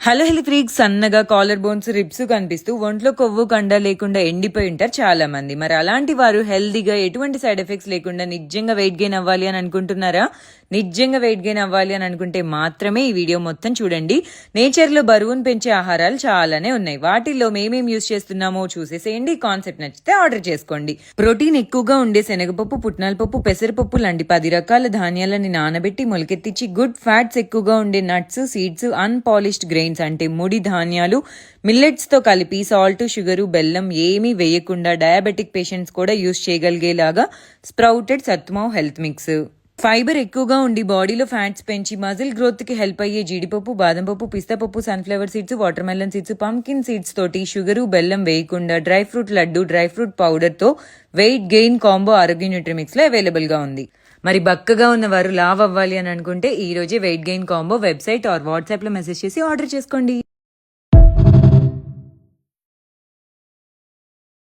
Hello freaks, సన్నగా caller bones ribs కనిపిస్తూ ఒంట్లో కొవ్వు కండ లేకుండా ఎండిపోయి ఉంటారు చాలా మంది. మరి అలాంటి వారు హెల్దీగా ఎటువంటి సైడ్ ఎఫెక్ట్స్ లేకుండా నిజంగా వెయిట్ గెయిన్ అవ్వాలి అని అనుకుంటున్నారా? నిజంగా వెయిట్ గెయిన్ అవ్వాలి అని అనుకుంటే మాత్రమే ఈ వీడియో మొత్తం చూడండి. నేచర్ లో బరువును పెంచే ఆహారాలు చాలానే ఉన్నాయి. వాటిల్లో మేమేం యూజ్ చేస్తున్నామో చూసేసేయండి. కాన్సెప్ట్ నచ్చితే ఆర్డర్ చేసుకోండి. ప్రోటీన్ ఎక్కువగా ఉండే శనగపప్పు, పుట్నాల పప్పు, పెసరపప్పు లాంటి 10 రకాల ధాన్యాలని నానబెట్టి మొలకెత్తించి గుడ్ ఫ్యాట్స్ ఎక్కువగా ఉండే నట్స్, సీడ్స్, అన్పాలిష్డ్ గ్రెయిన్స్ అంటే ముడి ధాన్యాలు, మిల్లెట్స్ తో కలిపి సాల్ట్, షుగరు, బెల్లం ఏమీ వేయకుండా డయాబెటిక్ పేషెంట్స్ కూడా యూజ్ చేయగలిగేలాగా స్ప్రౌటెడ్ సత్మావ్ హెల్త్ మిక్స్. ఫైబర్ ఎక్కువగా ఉండి బాడీలో ఫ్యాట్స్ పెంచి మజిల్ గ్రోత్ కి హెల్ప్ అయ్యే జీడిపప్పు, బాదం పప్పు, పిస్తా పప్పు, sunflower seeds, water melon seeds, pumpkin seeds తోటి షుగరు, బెల్లం వేయకుండా dry fruit laddu, dry fruit powder తో వెయిట్ గెయిన్ కాంబో ఆరోగ్య న్యూట్రిమిక్స్ లో అవైలబుల్ గా ఉంది. మరి బక్కగా ఉన్నవారు లావ్ అవ్వాలి అని అనుకుంటే ఈ రోజే weight gain combo website are WhatsApp లో మెసేజ్ చేసి ఆర్డర్ చేసుకోండి.